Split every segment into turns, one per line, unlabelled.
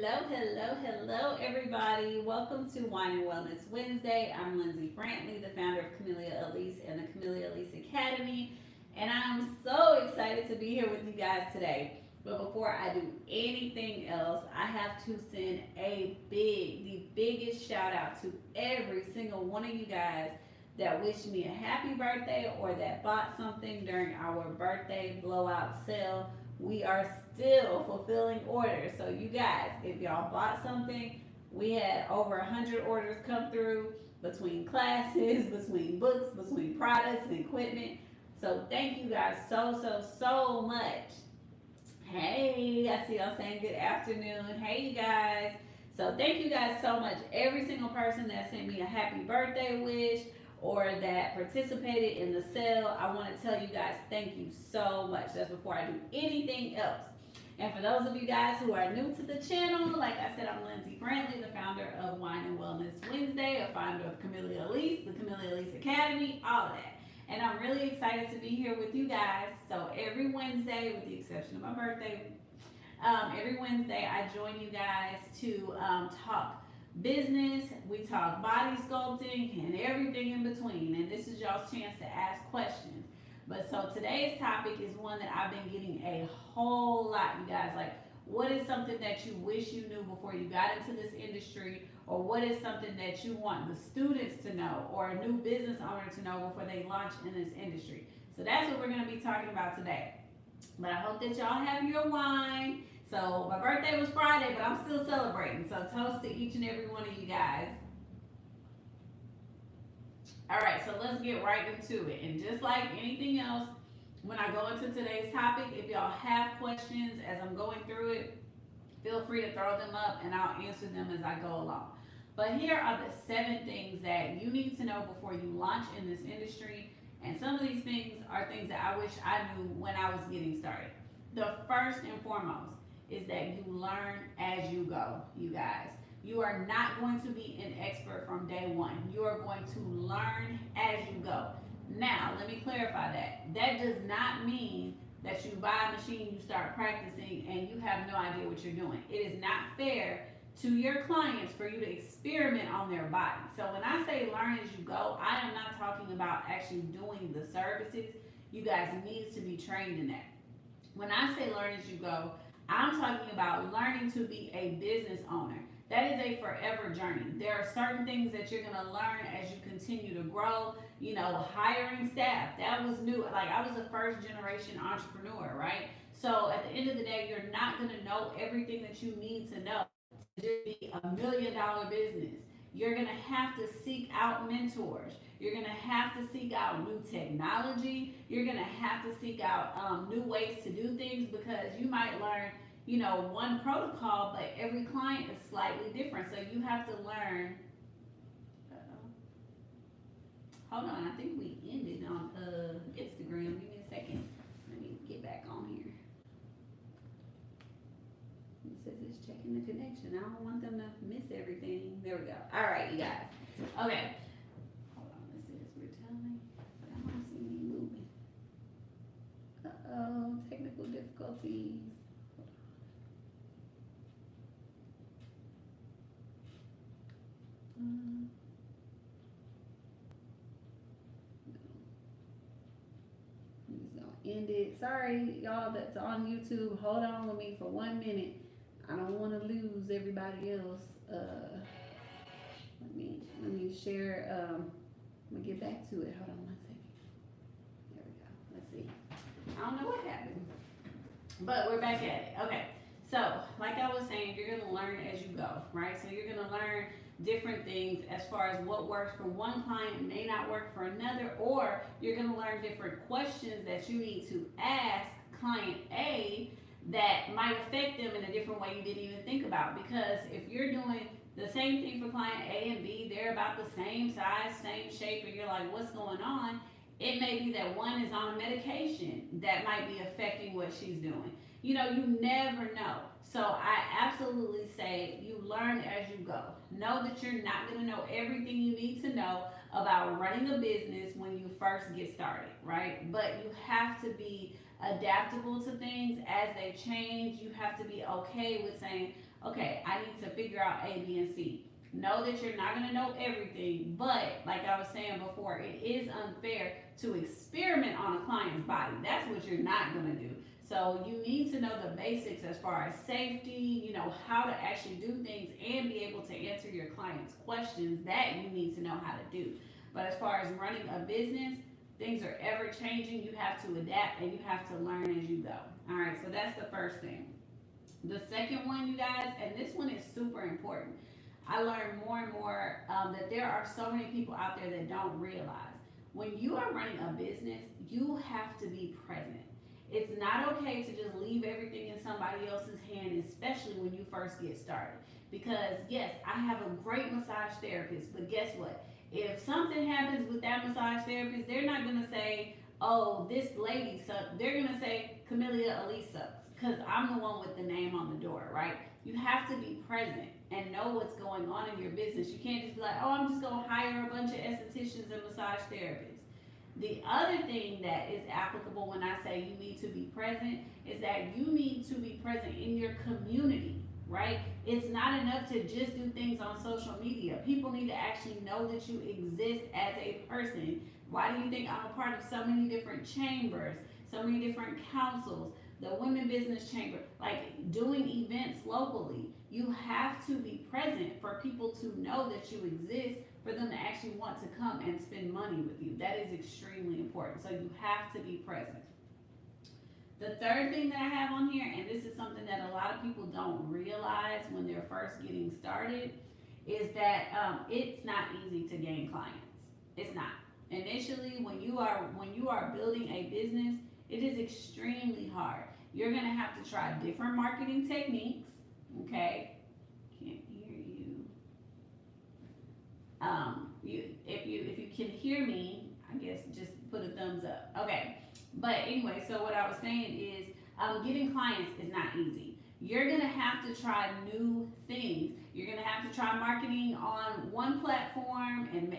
Hello, everybody. Welcome to Wine and Wellness Wednesday. I'm Lindsay Brantley, the founder of Camellia, Alise, and the Camellia Alise Academy. And I'm so excited to be here with you guys today. But before I do anything else, I have to send the biggest shout out to every single one of you guys that wished me a happy birthday or that bought something during our birthday blowout sale. We are still fulfilling orders. So you guys, if y'all bought something, we had over 100 orders come through between classes, between books, between products and equipment. So thank you guys so much. Hey, I see y'all saying good afternoon. Hey, you guys. So thank you guys so much. Every single person that sent me a happy birthday wish or that participated in the sale, I want to tell you guys thank you so much. That's before I do anything else. And for those of you guys who are new to the channel, like I said, I'm Lindsay Brantley, the founder of Wine and Wellness Wednesday, a founder of Camellia Alise, the Camellia Alise Academy, all of that. And I'm really excited to be here with you guys. So every Wednesday, with the exception of my birthday, every Wednesday I join you guys to talk business, we talk body sculpting, and everything in between. And this is y'all's chance to ask questions. But so today's topic is one that I've been getting a whole lot, you guys. Like, what is something that you wish you knew before you got into this industry? Or what is something that you want the students to know or a new business owner to know before they launch in this industry? So that's what we're going to be talking about today. But I hope that y'all have your wine. So my birthday was Friday, but I'm still celebrating. So toast to each and every one of you guys. All right, so let's get right into it. And just like anything else, when I go into today's topic, if y'all have questions as I'm going through it, feel free to throw them up and I'll answer them as I go along. But here are the 7 things that you need to know before you launch in this industry. And some of these things are things that I wish I knew when I was getting started. The first and foremost is that you learn as you go, you guys. You are not going to be an expert from day one. You are going to learn as you go. Now, let me clarify that. That does not mean that you buy a machine, you start practicing, and you have no idea what you're doing. It is not fair to your clients for you to experiment on their body. So when I say learn as you go, I am not talking about actually doing the services. You guys need to be trained in that. When I say learn as you go, I'm talking about learning to be a business owner. That is a forever journey. There are certain things that you're going to learn as you continue to grow. You know, hiring staff, that was new. Like, I was a first generation entrepreneur, right? So at the end of the day, you're not going to know everything that you need to know to just be $1 million business. You're going to have to seek out mentors. You're going to have to seek out new technology. You're going to have to seek out new ways to do things, because you might learn, you know, one protocol, but every client is slightly different. So you have to learn. Hold on, I think we ended on Instagram. Give me a second. Let me get back on here. It says it's checking the connection. I don't want them to miss everything. There we go. All right, you guys. Okay. Hold on. This is retelling. I don't see me moving. Uh-oh. Technical difficulties. Ended. Sorry, y'all that's on YouTube. Hold on with me for 1 minute. I don't want to lose everybody else. Let me share. Let me get back to it. Hold on 1 second. There we go. Let's see. I don't know what happened, but we're back at it. Okay. So, like I was saying, you're gonna learn as you go, right? So you're gonna learn different things as far as what works for one client may not work for another, or you're going to learn different questions that you need to ask client A that might affect them in a different way you didn't even think about. Because if you're doing the same thing for client A and B, they're about the same size, same shape, and you're like, what's going on? It may be that one is on a medication that might be affecting what she's doing. You know, you never know. So I absolutely say you learn as you go. Know that you're not going to know everything you need to know about running a business when you first get started, right? But you have to be adaptable to things as they change. You have to be okay with saying, okay, I need to figure out A, B, and C. Know that you're not going to know everything, but like I was saying before, it is unfair to experiment on a client's body. That's what you're not going to do. So you need to know the basics as far as safety, how to actually do things and be able to answer your client's questions. That you need to know how to do. But as far as running a business, things are ever changing. You have to adapt and you have to learn as you go. All right, so that's the first thing. The second one, you guys, and this one is super important. I learned more and more that there are so many people out there that don't realize when you are running a business, you have to be present. It's not okay to just leave everything in somebody else's hand, especially when you first get started. Because yes, I have a great massage therapist, but guess what? If something happens with that massage therapist, they're not gonna say, "Oh, this lady sucks." They're gonna say, "Camellia, Alise sucks," because I'm the one with the name on the door, right? You have to be present and know what's going on in your business. You can't just be like, "Oh, I'm just gonna hire a bunch of estheticians and massage therapists." The other thing that is applicable when I say you need to be present is that you need to be present in your community, right? It's not enough to just do things on social media. People need to actually know that you exist as a person. Why do you think I'm a part of so many different chambers, so many different councils, the Women Business Chamber, like doing events locally? You have to be present for people to know that you exist, for them to actually want to come and spend money with you. That is extremely important. So you have to be present. The third thing that I have on here, and this is something that a lot of people don't realize when they're first getting started, is that it's not easy to gain clients. It's not. Initially, when you are building a business, it is extremely hard. You're gonna have to try different marketing techniques. Okay, can't hear you. If you can hear me, I guess just put a thumbs up. Okay, but anyway, so what I was saying is, getting clients is not easy. You're gonna have to try new things. You're gonna have to try marketing on one platform, and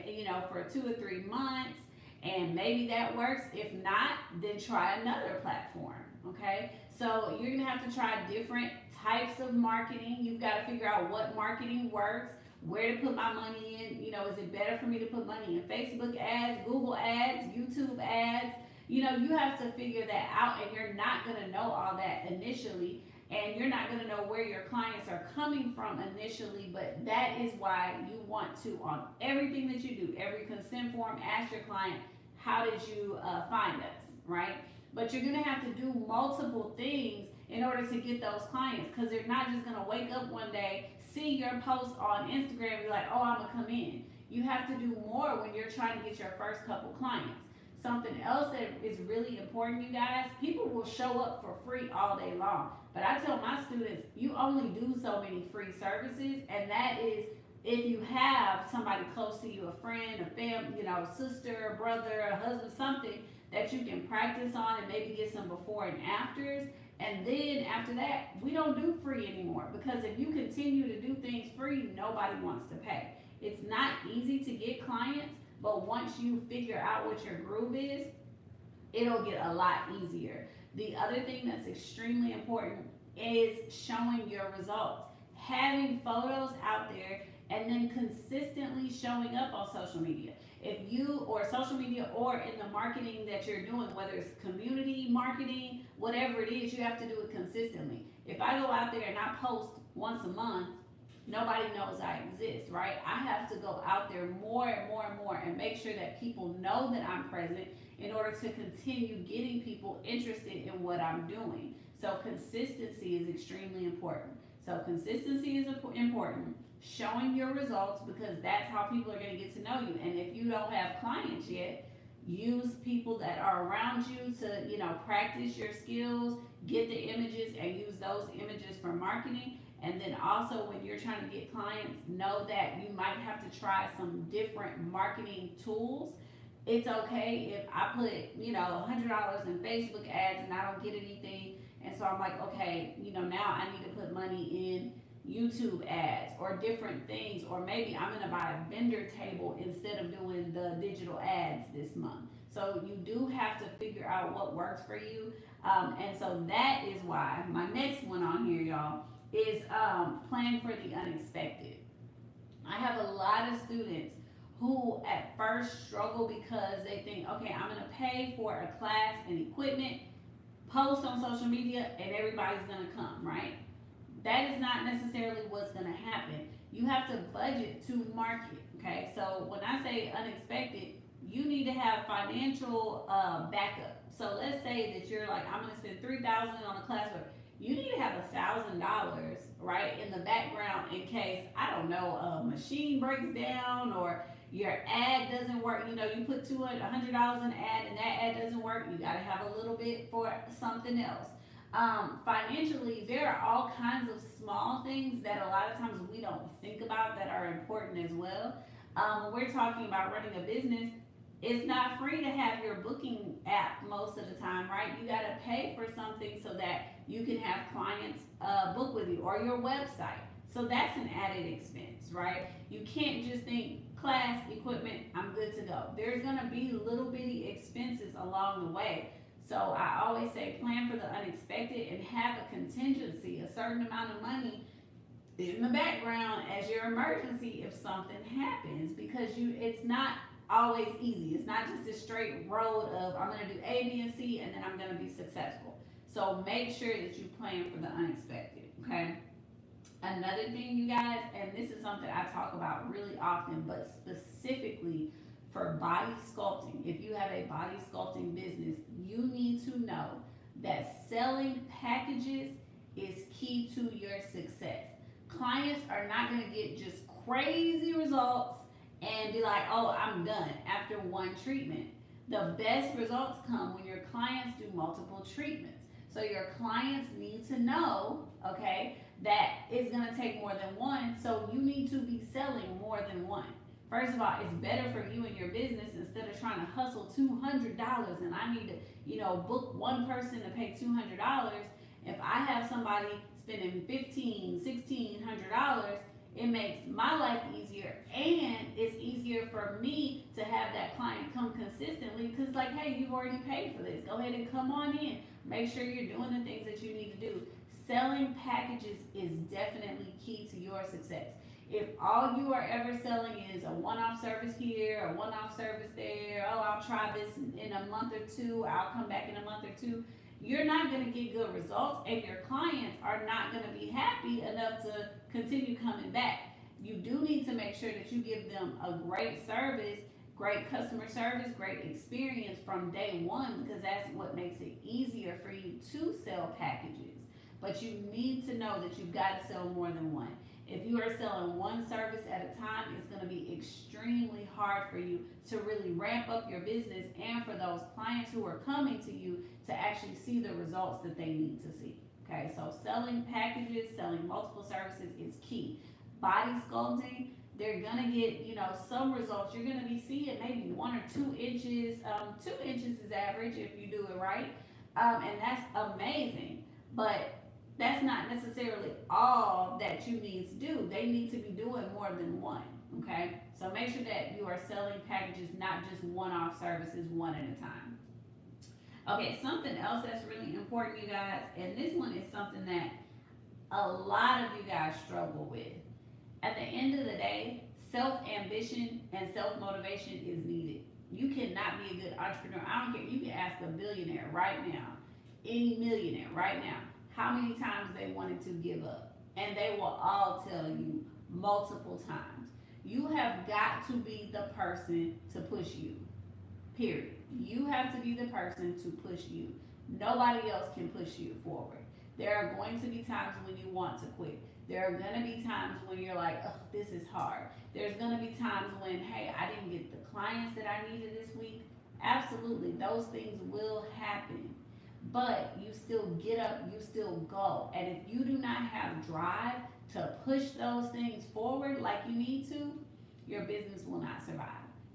for 2 or 3 months, and maybe that works. If not, then try another platform. Okay, so you're gonna have to try different types of marketing. You've got to figure out what marketing works, where to put my money in. Is it better for me to put money in Facebook ads, Google ads, YouTube ads? You have to figure that out, and you're not going to know all that initially, and you're not going to know where your clients are coming from initially, but that is why you want to, on everything that you do, every consent form, ask your client, how did you find us, right? But you're going to have to do multiple things in order to get those clients, because they're not just going to wake up one day, see your post on Instagram, and be like, "Oh, I'm going to come in." You have to do more when you're trying to get your first couple clients. Something else that is really important, you guys, people will show up for free all day long. But I tell my students, you only do so many free services, and that is if you have somebody close to you, a friend, a family, sister, brother, a husband, something that you can practice on and maybe get some before and afters. And then after that, we don't do free anymore, because if you continue to do things free, nobody wants to pay. It's not easy to get clients, but once you figure out what your groove is, it'll get a lot easier. The other thing that's extremely important is showing your results. Having photos out there and then consistently showing up on social media. If you, or social media, or in the marketing that you're doing, whether it's community marketing, whatever it is, you have to do it consistently. If I go out there and I post once a month, nobody knows I exist, right? I have to go out there more and more and more and make sure that people know that I'm present in order to continue getting people interested in what I'm doing. So consistency is extremely important. So consistency is important. Showing your results, because that's how people are going to get to know you. And if you don't have clients yet, use people that are around you to, practice your skills, get the images and use those images for marketing. And then also when you're trying to get clients, know that you might have to try some different marketing tools. It's okay if I put, $100 in Facebook ads and I don't get anything. And so I'm like, okay, now I need to put money in YouTube ads or different things, or maybe I'm going to buy a vendor table instead of doing the digital ads this month. So you do have to figure out what works for you. And so that is why my next one on here, y'all, is plan for the unexpected. I have a lot of students who at first struggle because they think, okay, I'm gonna pay for a class and equipment, post on social media, and everybody's gonna come, right? That is not necessarily what's gonna happen. You have to budget to market, okay? So when I say unexpected, you need to have financial backup. So let's say that you're like, I'm gonna spend $3,000 on a class, but you need to have $1,000 right in the background in case, I don't know, a machine breaks down or your ad doesn't work. You know, you put $100 in an ad and that ad doesn't work. You got to have a little bit for something else. Financially, there are all kinds of small things that a lot of times we don't think about that are important as well. When we're talking about running a business, it's not free to have your booking app most of the time, right? You got to pay for something so that you can have clients book with you, or your website. So that's an added expense, right? You can't just think class, equipment, I'm good to go. There's gonna be little bitty expenses along the way. So I always say plan for the unexpected and have a contingency, a certain amount of money in the background as your emergency if something happens, because it's not always easy. It's not just a straight road of I'm gonna do A, B, and C and then I'm gonna be successful. So make sure that you plan for the unexpected, okay? Another thing, you guys, and this is something I talk about really often, but specifically for body sculpting. If you have a body sculpting business, you need to know that selling packages is key to your success. Clients are not going to get just crazy results and be like, oh, I'm done after one treatment. The best results come when your clients do multiple treatments. So your clients need to know, okay, that it's gonna take more than one, so you need to be selling more than one. First of all, it's better for you and your business instead of trying to hustle $200 and I need to, book one person to pay $200. If I have somebody spending $1,500, $1,600, it makes my life easier and it's easier for me to have that client come consistently because like, hey, you've already paid for this. Go ahead and come on in. Make sure you're doing the things that you need to do. Selling packages is definitely key to your success. If all you are ever selling is a one-off service here, a one-off service there, oh, I'll try this in a month or two, I'll come back in a month or two, you're not going to get good results and your clients are not going to be happy enough to continue coming back. You do need to make sure that you give them a great service, great customer service, great experience from day one, because that's what makes it easier for you to sell packages. But you need to know that you've got to sell more than one. If you are selling one service at a time, it's going to be extremely hard for you to really ramp up your business and for those clients who are coming to you to actually see the results that they need to see. Okay, so selling packages, selling multiple services is key. Body sculpting, they're gonna get, some results. You're gonna be seeing maybe 1 or 2 inches. 2 inches is average if you do it right, and that's amazing. But that's not necessarily all that you need to do. They need to be doing more than one. Okay, so make sure that you are selling packages, not just one-off services, one at a time. Okay, something else that's really important, you guys, and this one is something that a lot of you guys struggle with. At the end of the day, self-ambition and self-motivation is needed. You cannot be a good entrepreneur. I don't care. You can ask a billionaire right now, any millionaire right now, how many times they wanted to give up. And they will all tell you multiple times. You have got to be the person to push you. Period. You have to be the person to push you. Nobody else can push you forward. There are going to be times when you want to quit. There are going to be times when you're like, oh, this is hard. There's going to be times when, hey, I didn't get the clients that I needed this week. Absolutely, those things will happen. But you still get up, you still go. And if you do not have drive to push those things forward like you need to, your business will not survive.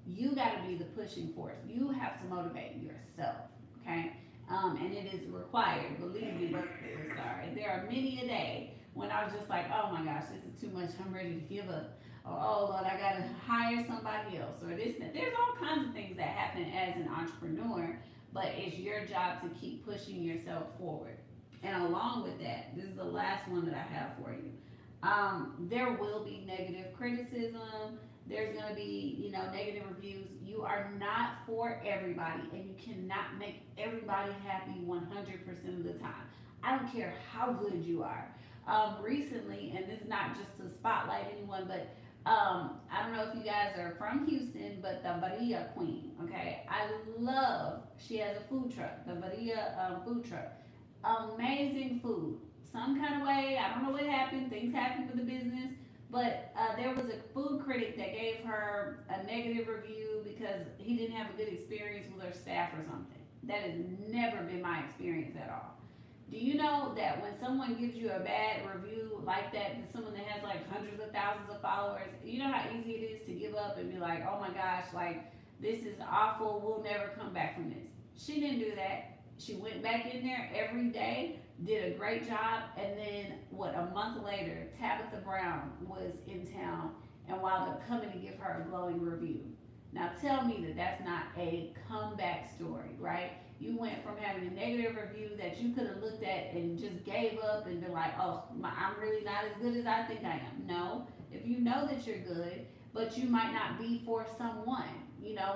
You got to be the pushing force. You have to motivate yourself, okay? And it is required, believe me. Sorry. There are many a day when I was just like, oh my gosh, this is too much. I'm ready to give up. Or, oh Lord, I got to hire somebody else. Or this, there's all kinds of things that happen as an entrepreneur, but it's your job to keep pushing yourself forward. And along with that, this is the last one that I have for you. There will be negative criticism. There's going to be, negative reviews. You are not for everybody, and you cannot make everybody happy 100% of the time. I don't care how good you are. Recently, and this is not just to spotlight anyone, but I don't know if you guys are from Houston, but the Maria Queen, okay? I love, she has a food truck, the Maria food truck. Amazing food. Some kind of way, I don't know what happened, things happened with the business, but there was a food critic that gave her a negative review because he didn't have a good experience with her staff or something. That has never been my experience at all. Do you know that when someone gives you a bad review like that, someone that has like hundreds of thousands of followers, you know how easy it is to give up and be like, oh my gosh, like this is awful, we'll never come back from this. She didn't do that. She went back in there every day, did a great job, and then a month later, Tabitha Brown was in town and wound up coming to give her a glowing review. Now tell me that that's not a comeback story, right? You went from having a negative review that you could have looked at and just gave up and been like, oh, I'm really not as good as I think I am. No, if you know that you're good, but you might not be for someone.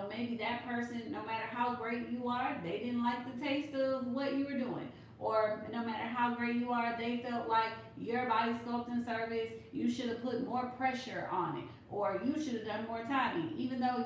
Maybe that person, no matter how great you are, they didn't like the taste of what you were doing. Or no matter how great you are, they felt like your body sculpting service, you should have put more pressure on it. Or you should have done more timing. Even though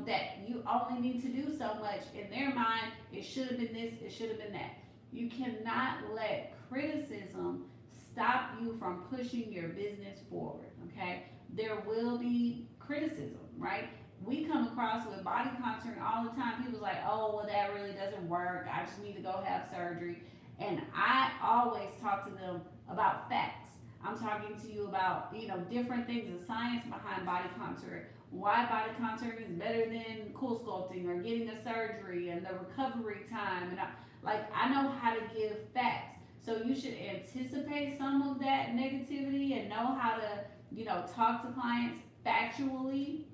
that you only need to do so much, in their mind, it should have been this, it should have been that. You cannot let criticism stop you from pushing your business forward, okay? There will be criticism, right? We come across with body contouring all the time. People's like, oh, well, that really doesn't work. I just need to go have surgery. And I always talk to them about facts. I'm talking to you about, different things, the science behind body contouring, why body contouring is better than cool sculpting or getting a surgery and the recovery time. And I know how to give facts. So you should anticipate some of that negativity and know how to, talk to clients factually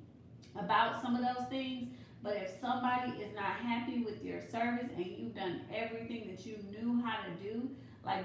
about some of those things. But if somebody is not happy with your service and you've done everything that you knew how to do,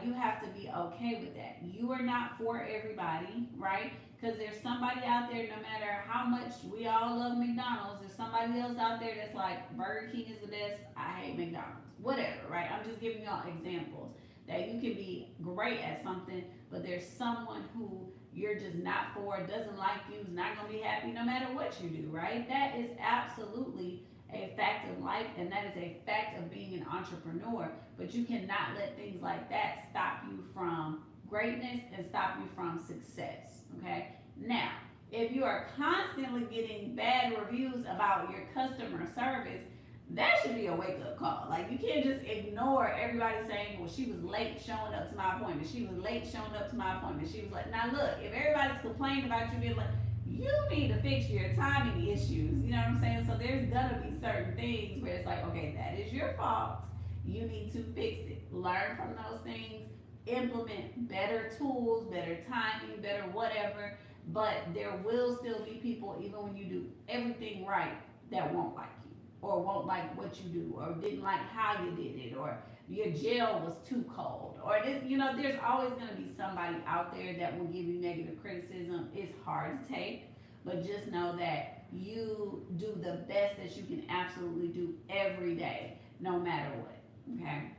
you have to be okay with that. You are not for everybody, right? Because there's somebody out there, no matter how much we all love McDonald's, there's somebody else out there that's like, Burger King is the best, I hate McDonald's. Whatever, right? I'm just giving y'all examples that you can be great at something, but there's someone who you're just not for, doesn't like you, is not going to be happy no matter what you do, right? That is absolutely a fact of life, and that is a fact of being an entrepreneur. But you cannot let things like that stop you from greatness and stop you from success, okay? Now, if you are constantly getting bad reviews about your customer service, that should be a wake-up call. You can't just ignore everybody saying, well, she was late showing up to my appointment. She was late showing up to my appointment. She was like, now look, if everybody's complaining about you being late, you need to fix your timing issues. You know what I'm saying? So there's gonna be certain things where it's like, okay, that is your fault. You need to fix it. Learn from those things. Implement better tools, better timing, better whatever. But there will still be people, even when you do everything right, that won't like you, or won't like what you do, or didn't like how you did it, or your gel was too cold, or this, there's always going to be somebody out there that will give you negative criticism. It's hard to take, but just know that you do the best that you can absolutely do every day, no matter what, okay?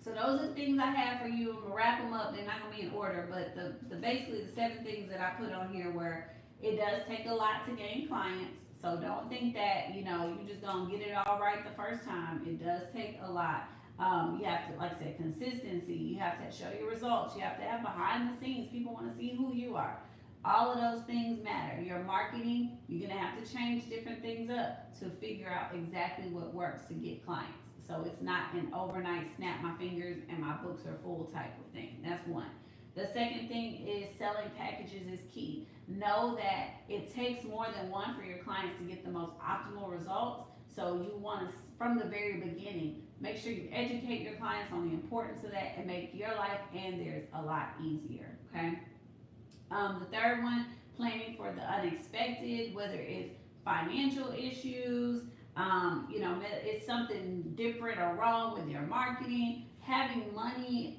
So those are things I have for you. I'm going to wrap them up. They're not going to be in order, but the basically the 7 things that I put on here where it does take a lot to gain clients. So don't think that, you just gonna get it all right the first time. It does take a lot. You have to, like I said, consistency. You have to show your results. You have to have behind the scenes. People want to see who you are. All of those things matter. Your marketing, you're gonna have to change different things up to figure out exactly what works to get clients. So it's not an overnight snap my fingers and my books are full type of thing. That's one. The second thing is selling packages is key. Know that it takes more than one for your clients to get the most optimal results. So you want to, from the very beginning, make sure you educate your clients on the importance of that and make your life and theirs a lot easier, okay? The third one, planning for the unexpected, whether it's financial issues, It's something different or wrong with your marketing. Having money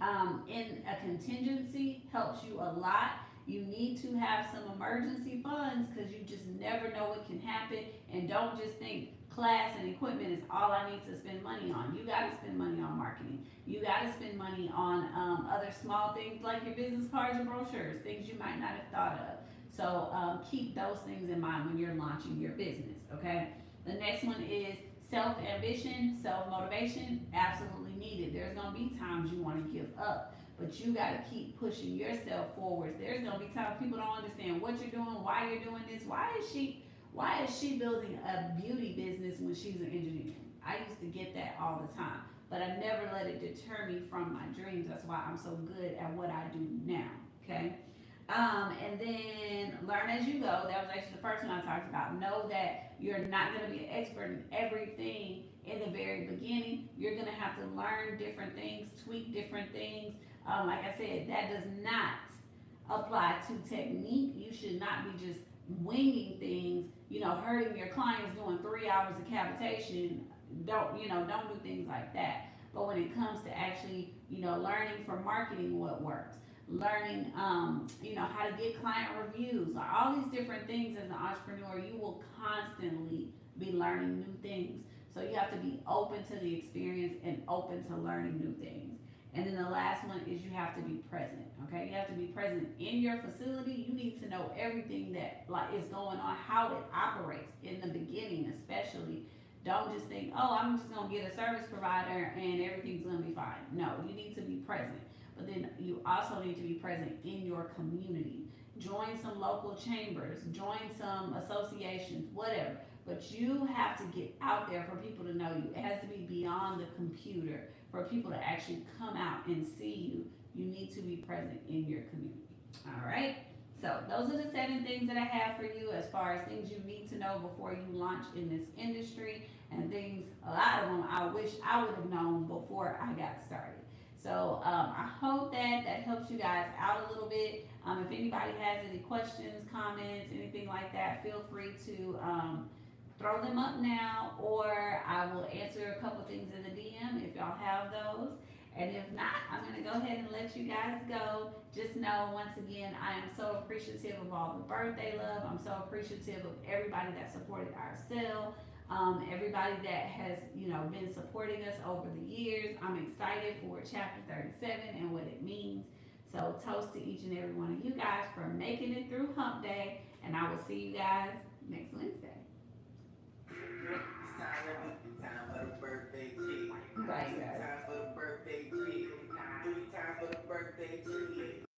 in a contingency helps you a lot. You need to have some emergency funds because you just never know what can happen. And don't just think class and equipment is all I need to spend money on. You got to spend money on marketing. You got to spend money on other small things like your business cards and brochures, things you might not have thought of. So keep those things in mind when you're launching your business, okay? The next one is self-ambition, self-motivation, absolutely needed. There's gonna be times you wanna give up, but you gotta keep pushing yourself forward. There's gonna be times people don't understand what you're doing, why you're doing this, why is she building a beauty business when she's an engineer? I used to get that all the time, but I never let it deter me from my dreams. That's why I'm so good at what I do now, okay? And then learn as you go. That was actually the first one I talked about. Know that you're not going to be an expert in everything in the very beginning. You're going to have to learn different things, tweak different things. Like I said, that does not apply to technique. You should not be just winging things, hurting your clients doing 3 hours of cavitation. Don't do things like that. But when it comes to actually, learning for marketing what works, learning, how to get client reviews, all these different things as an entrepreneur, you will constantly be learning new things. So you have to be open to the experience and open to learning new things. And then the last one is you have to be present. Okay, you have to be present in your facility. You need to know everything that is going on, how it operates in the beginning, especially. Don't just think, oh, I'm just gonna get a service provider and everything's gonna be fine. No, you need to be present. But then you also need to be present in your community. Join some local chambers, join some associations, whatever. But you have to get out there for people to know you. It has to be beyond the computer for people to actually come out and see you. You need to be present in your community. All right? So those are the 7 things that I have for you as far as things you need to know before you launch in this industry, and things, a lot of them I wish I would have known before I got started. So I hope that helps you guys out a little bit. If anybody has any questions, comments, anything like that, feel free to throw them up now, or I will answer a couple things in the DM if y'all have those. And if not, I'm going to go ahead and let you guys go. Just know, once again, I am so appreciative of all the birthday love. I'm so appreciative of everybody that supported our sale. Everybody that has, been supporting us over the years. I'm excited for chapter 37 and what it means. So toast to each and every one of you guys for making it through hump day. And I will see you guys next Wednesday.
Time for the birthday chick.
Bye, guys.
Time for the birthday chick. 3 times for the birthday chick.